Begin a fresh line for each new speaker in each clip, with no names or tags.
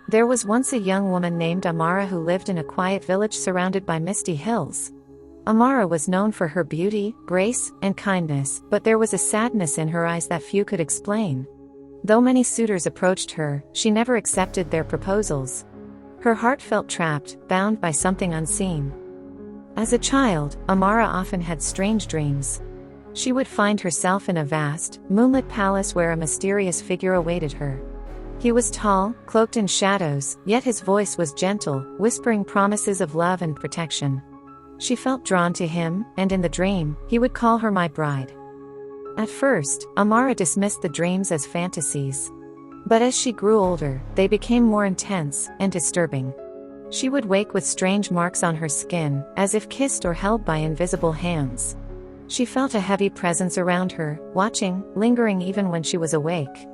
There was once a young woman named Amara who lived in a quiet village surrounded by misty hills. Amara was known for her beauty, grace, and kindness, but there was a sadness in her eyes that few could explain. Though many suitors approached her, she never accepted their proposals. Her heart felt trapped, bound by something unseen. As a child, Amara often had strange dreams. She would find herself in a vast, moonlit palace where a mysterious figure awaited her. He was tall, cloaked in shadows, yet his voice was gentle, whispering promises of love and protection. She felt drawn to him, and in the dream, he would call her my bride. At first, Amara dismissed the dreams as fantasies. But as she grew older, they became more intense and disturbing. She would wake with strange marks on her skin, as if kissed or held by invisible hands. She felt a heavy presence around her, watching, lingering even when she was awake.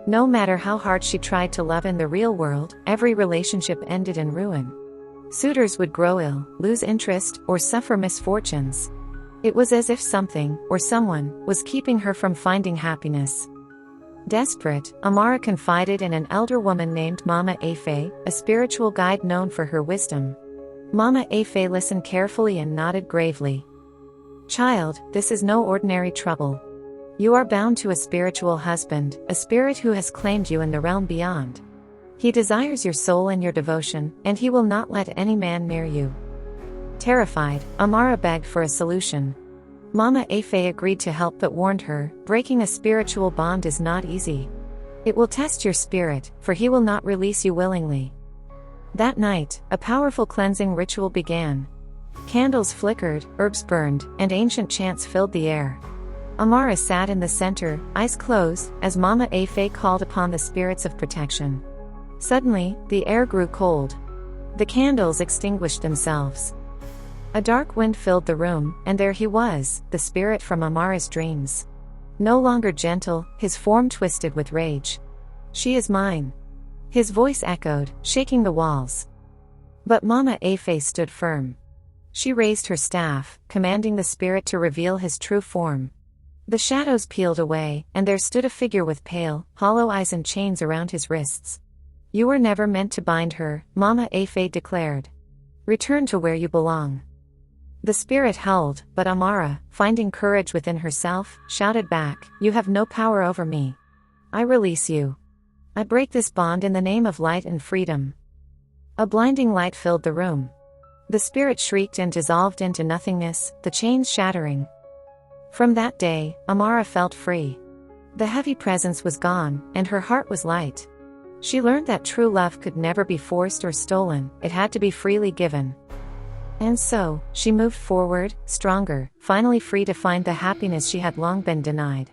No matter how hard she tried to love in the real world, every relationship ended in ruin. Suitors would grow ill, lose interest, or suffer misfortunes. It was as if something, or someone, was keeping her from finding happiness. Desperate, Amara confided in an elder woman named Mama Afe, a spiritual guide known for her wisdom. Mama Afe listened carefully and nodded gravely. "Child, this is no ordinary trouble. You are bound to a spiritual husband, a spirit who has claimed you in the realm beyond. He desires your soul and your devotion, and he will not let any man near you." Terrified, Amara begged for a solution. Mama Afe agreed to help but warned her, breaking a spiritual bond is not easy. It will test your spirit, for he will not release you willingly. That night, a powerful cleansing ritual began. Candles flickered, herbs burned, and ancient chants filled the air. Amara sat in the center, eyes closed, as Mama Afe called upon the spirits of protection. Suddenly, the air grew cold. The candles extinguished themselves. A dark wind filled the room, and there he was, the spirit from Amara's dreams. No longer gentle, his form twisted with rage. "She is mine." His voice echoed, shaking the walls. But Mama Afe stood firm. She raised her staff, commanding the spirit to reveal his true form. The shadows peeled away, and there stood a figure with pale, hollow eyes and chains around his wrists. "You were never meant to bind her," Mama Afe declared. "Return to where you belong." The spirit howled, but Amara, finding courage within herself, shouted back, "You have no power over me. I release you. I break this bond in the name of light and freedom." A blinding light filled the room. The spirit shrieked and dissolved into nothingness, the chains shattering. From that day, Amara felt free. The heavy presence was gone, and her heart was light. She learned that true love could never be forced or stolen, it had to be freely given. And so, she moved forward, stronger, finally free to find the happiness she had long been denied.